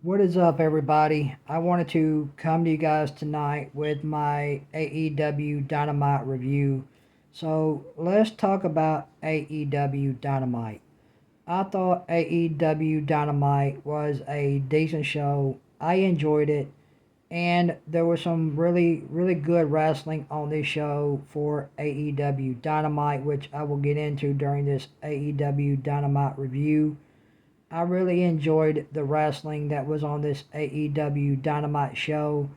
What is up, everybody? I wanted to come to you guys tonight with my AEW Dynamite review. So, let's talk about AEW Dynamite. I thought AEW Dynamite was a decent show. I enjoyed it, and there was some really good wrestling on this show for AEW Dynamite, which I will get into during this AEW Dynamite review. I really enjoyed the wrestling that was on this AEW Dynamite show,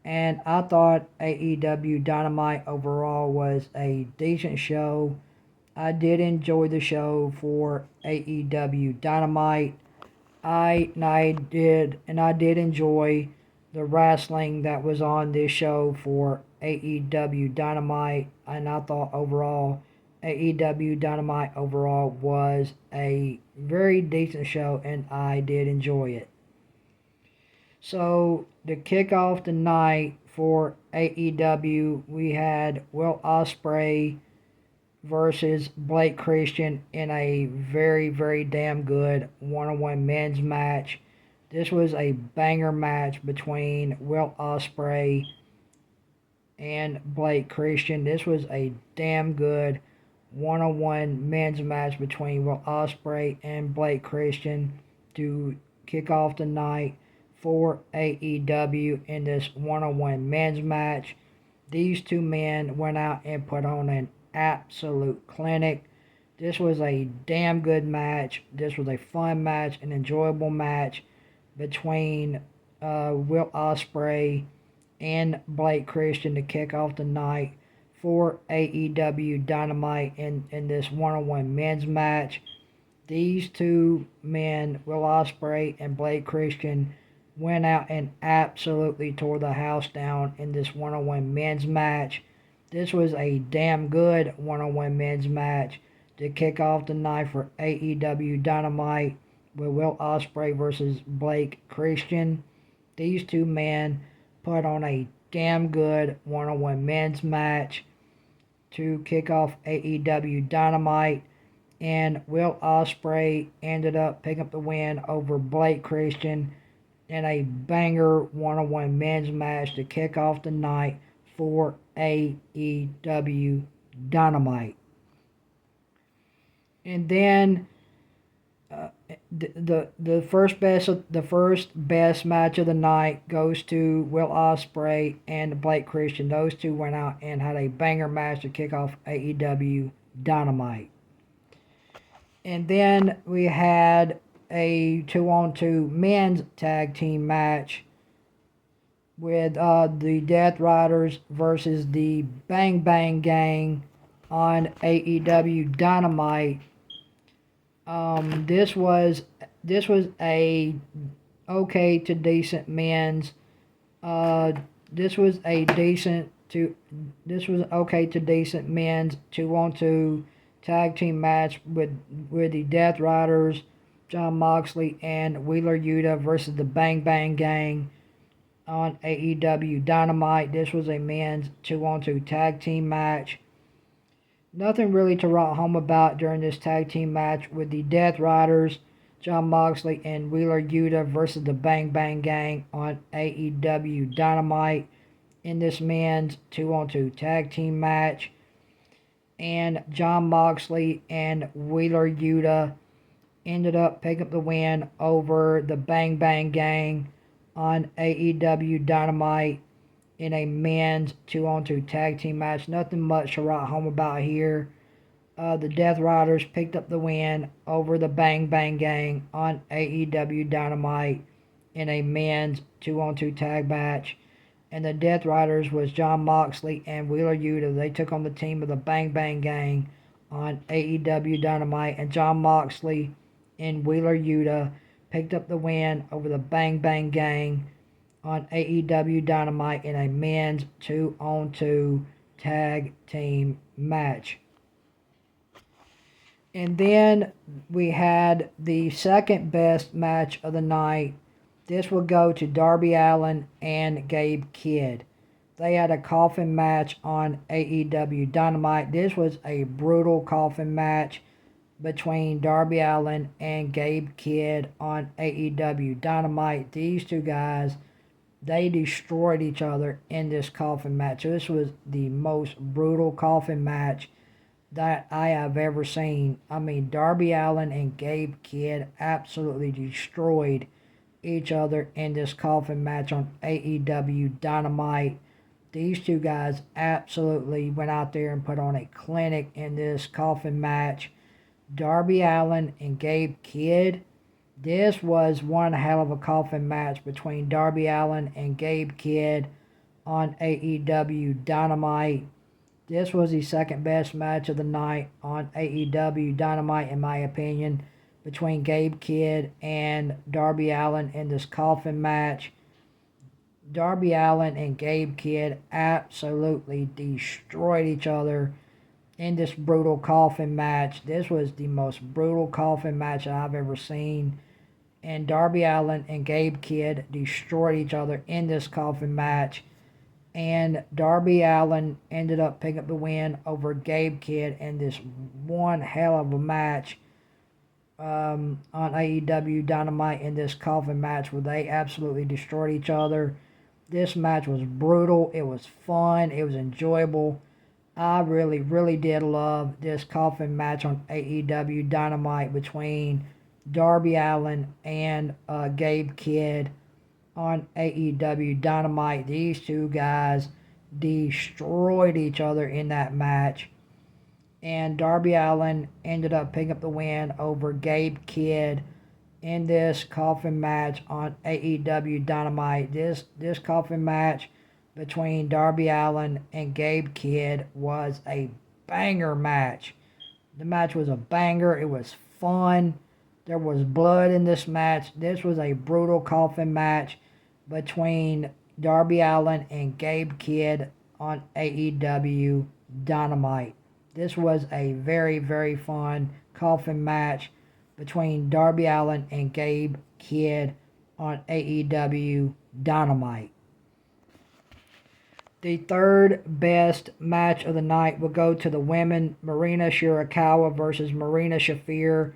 and I thought AEW Dynamite overall was a decent show. I did enjoy the show for AEW Dynamite. I did enjoy the wrestling that was on this show for AEW Dynamite, and I thought overall AEW Dynamite overall was a very decent show, and I did enjoy it. So to kick off the night for AEW, we had Will Ospreay versus Blake Christian in a very damn good one-on-one men's match. This was a banger match between Will Ospreay and Blake Christian. This was a damn good one-on-one men's match between Will Ospreay and Blake Christian to kick off the night for AEW in this one-on-one men's match. These two men went out and put on an absolute clinic. This was a damn good match. This was a fun match, an enjoyable match between Will Ospreay and Blake Christian to kick off the night for AEW Dynamite in this one-on-one men's match. These two men, Will Ospreay and Blake Christian, went out and absolutely tore the house down in this one-on-one men's match. This was a damn good one-on-one men's match to kick off the night for AEW Dynamite with Will Ospreay versus Blake Christian. These two men put on a damn good one-on-one men's match to kick off AEW Dynamite, and Will Ospreay ended up picking up the win over Blake Christian in a banger one-on-one men's match to kick off the night for AEW Dynamite. And then the first best match of the night goes to Will Ospreay and Blake Christian. Those two went out and had a banger match to kick off AEW Dynamite. And then we had a 2-on-2 men's tag team match with the Death Riders versus the Bang Bang Gang on AEW Dynamite. This was a okay to decent men's. Uh, this was a decent to this was okay to decent men's 2-on-2 tag team match with the Death Riders, John Moxley and Wheeler Yuta versus the Bang Bang Gang on AEW Dynamite. This was a men's 2-on-2 tag team match. Nothing really to write home about during this tag team match with the Death Riders, John Moxley and Wheeler Yuta versus the Bang Bang Gang on AEW Dynamite in this men's 2-on-2 tag team match. And John Moxley and Wheeler Yuta ended up picking up the win over the Bang Bang Gang on AEW Dynamite in a men's 2-on-2 tag team match. Nothing much to write home about here. The Death Riders picked up the win over the Bang Bang Gang on AEW Dynamite in a men's 2-on-2 tag match. And the Death Riders was John Moxley and Wheeler Yuta. They took on the team of the Bang Bang Gang on AEW Dynamite. And John Moxley and Wheeler Yuta picked up the win over the Bang Bang Gang on AEW Dynamite in a men's 2-on-2 tag team match. And then we had the second best match of the night. This will go to Darby Allin and Gabe Kidd. They had a coffin match on AEW Dynamite. This was a brutal coffin match. between Darby Allin and Gabe Kidd on AEW Dynamite. These two guys, they destroyed each other in this coffin match. This was the most brutal coffin match that I have ever seen. I mean, Darby Allin and Gabe Kidd absolutely destroyed each other in this coffin match on AEW Dynamite. These two guys absolutely went out there and put on a clinic in this coffin match. Darby Allin and Gabe Kidd. This was one hell of a coffin match between Darby Allin and Gabe Kidd on AEW Dynamite. This was the second best match of the night on AEW Dynamite, in my opinion, between Gabe Kidd and Darby Allin in this coffin match. Darby Allin and Gabe Kidd absolutely destroyed each other in this brutal coffin match. This was the most brutal coffin match that I've ever seen. And Darby Allin and Gabe Kidd destroyed each other in this coffin match. And Darby Allin ended up picking up the win over Gabe Kidd in this one hell of a match on AEW Dynamite in this coffin match where they absolutely destroyed each other. This match was brutal. It was fun. It was enjoyable. I really, really did love this coffin match on AEW Dynamite between Darby Allin and Gabe Kidd on AEW Dynamite. These two guys destroyed each other in that match. And Darby Allin ended up picking up the win over Gabe Kidd in this coffin match on AEW Dynamite. This coffin match between Darby Allin and Gabe Kidd was a banger match. The match was a banger. It was fun. There was blood in this match. This was a brutal coffin match between Darby Allin and Gabe Kidd on AEW Dynamite. This was a very, very fun coffin match between Darby Allin and Gabe Kidd on AEW Dynamite. The third best match of the night will go to the women, Marina Shirakawa versus Marina Shafir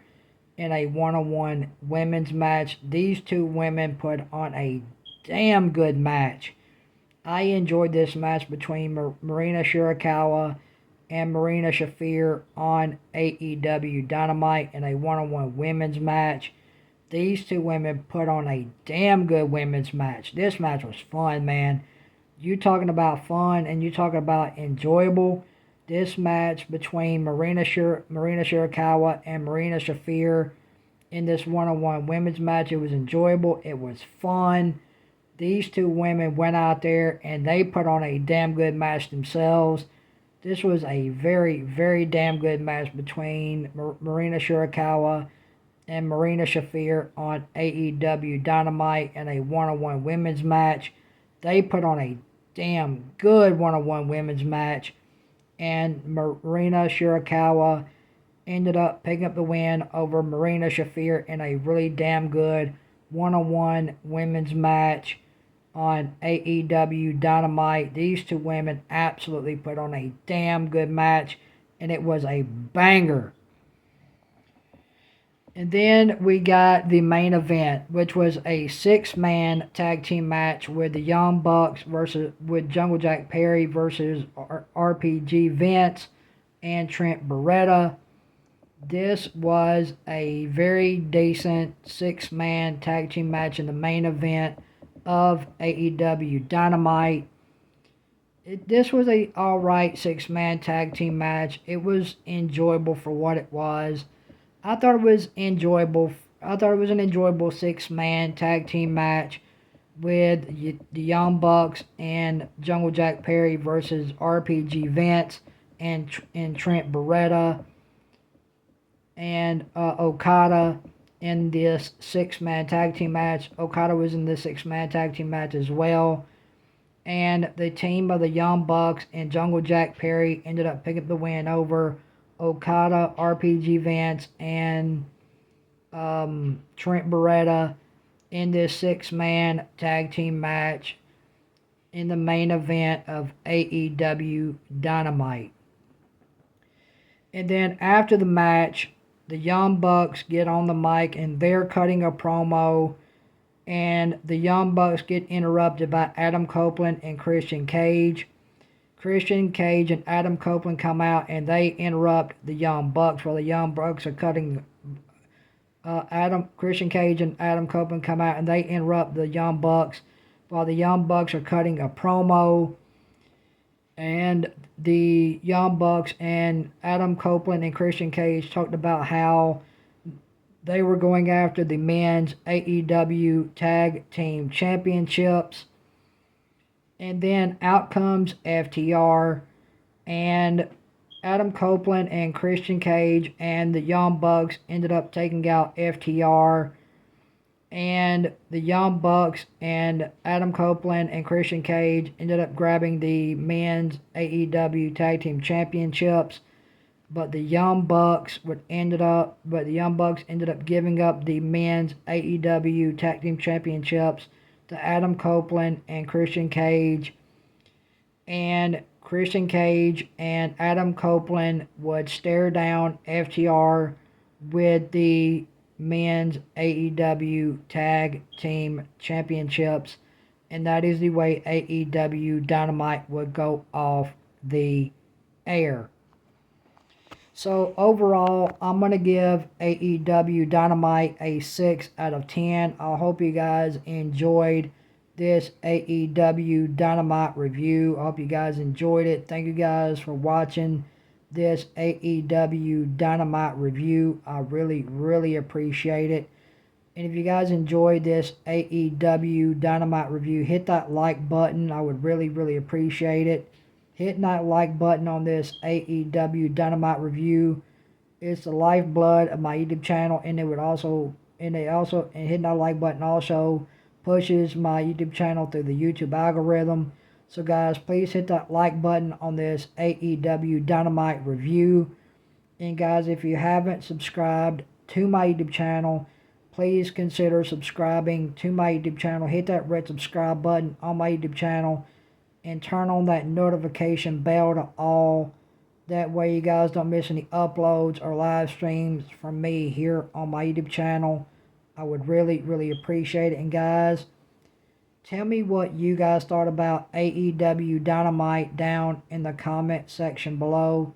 in a one-on-one women's match. These two women put on a damn good match. I enjoyed this match between Marina Shirakawa and Marina Shafir on AEW Dynamite in a one-on-one women's match. These two women put on a damn good women's match. This match was fun, man. You talking about fun and you talking about enjoyable. This match between Marina Shirakawa and Marina Shafir in this one-on-one women's match, it was enjoyable. It was fun. These two women went out there and they put on a damn good match themselves. This was a very, very damn good match between Marina Shirakawa and Marina Shafir on AEW Dynamite in a one-on-one women's match. They put on a damn good one-on-one women's match, and Marina Shirakawa ended up picking up the win over Marina Shafir in a really damn good one-on-one women's match on AEW Dynamite. These two women absolutely put on a damn good match, and it was a banger. And then we got the main event, which was a six-man tag team match with the Young Bucks with Jungle Jack Perry versus RPG Vince and Trent Beretta. This was a very decent six-man tag team match in the main event of AEW Dynamite. This was a alright six-man tag team match. It was enjoyable for what it was. I thought it was enjoyable. I thought it was an enjoyable six-man tag team match with the Young Bucks and Jungle Jack Perry versus RPG Vince and Trent Beretta and Okada in this six-man tag team match. Okada was in this six-man tag team match as well. And the team of the Young Bucks and Jungle Jack Perry ended up picking up the win over Okada, RPG Vince, and Trent Beretta in this six-man tag team match in the main event of AEW Dynamite. And then after the match, the Young Bucks get on the mic and they're cutting a promo, and the Young Bucks get interrupted by Adam Copeland and Christian Cage. Christian Cage and Adam Copeland come out and they interrupt the Young Bucks while the Young Bucks are cutting. Christian Cage and Adam Copeland come out and they interrupt the Young Bucks while the Young Bucks are cutting a promo. And the Young Bucks and Adam Copeland and Christian Cage talked about how they were going after the men's AEW Tag Team Championships. And then out comes FTR, and Adam Copeland and Christian Cage and the Young Bucks ended up taking out FTR. And the Young Bucks and Adam Copeland and Christian Cage ended up grabbing the men's AEW Tag Team Championships. But the Young Bucks ended up giving up the men's AEW Tag Team Championships to Adam Copeland and Christian Cage. And Christian Cage and Adam Copeland would stare down FTR with the men's AEW Tag Team Championships. And that is the way AEW Dynamite would go off the air. So overall, I'm going to give AEW Dynamite a 6 out of 10. I hope you guys enjoyed this AEW Dynamite review. I hope you guys enjoyed it. Thank you guys for watching this AEW Dynamite review. I really, really appreciate it. And if you guys enjoyed this AEW Dynamite review, hit that like button. I would really, really appreciate it. Hitting that like button on this AEW Dynamite review is the lifeblood of my YouTube channel, and hitting that like button also pushes my YouTube channel through the YouTube algorithm. So guys, please hit that like button on this AEW Dynamite review. And guys, if you haven't subscribed to my YouTube channel, please consider subscribing to my YouTube channel. Hit that red subscribe button on my YouTube channel and turn on that notification bell to all. That way you guys don't miss any uploads or live streams from me here on my YouTube channel. I would really, really appreciate it. And guys, tell me what you guys thought about AEW Dynamite down in the comment section below.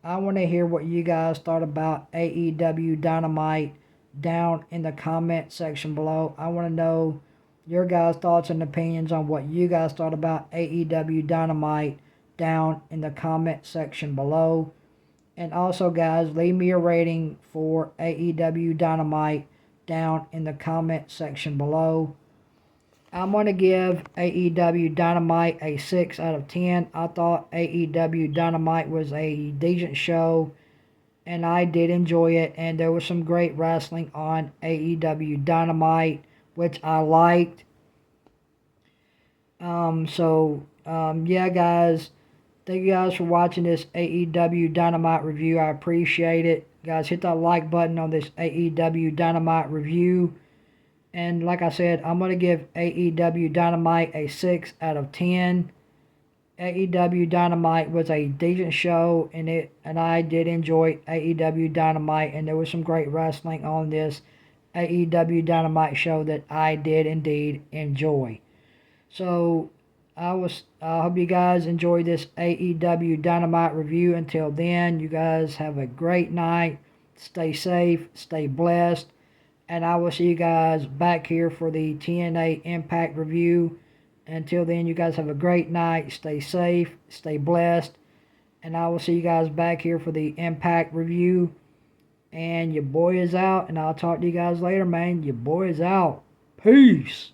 I want to hear what you guys thought about AEW Dynamite down in the comment section below. I want to know your guys' thoughts and opinions on what you guys thought about AEW Dynamite down in the comment section below. And also, guys, leave me a rating for AEW Dynamite down in the comment section below. I'm going to give AEW Dynamite a 6 out of 10. I thought AEW Dynamite was a decent show, and I did enjoy it. And there was some great wrestling on AEW Dynamite, which I liked. Yeah, guys. Thank you guys for watching this AEW Dynamite review. I appreciate it. Guys, hit that like button on this AEW Dynamite review. And like I said, I'm going to give AEW Dynamite a 6 out of 10. AEW Dynamite was a decent show, and I did enjoy AEW Dynamite, and there was some great wrestling on this AEW Dynamite show that I did indeed enjoy. So I hope you guys enjoyed this AEW Dynamite review. Until then, you guys have a great night. Stay safe, stay blessed, and I will see you guys back here for the TNA Impact review. Until then, you guys have a great night. Stay safe, stay blessed, and I will see you guys back here for the Impact review. And your boy is out, and I'll talk to you guys later, man. Your boy is out. Peace.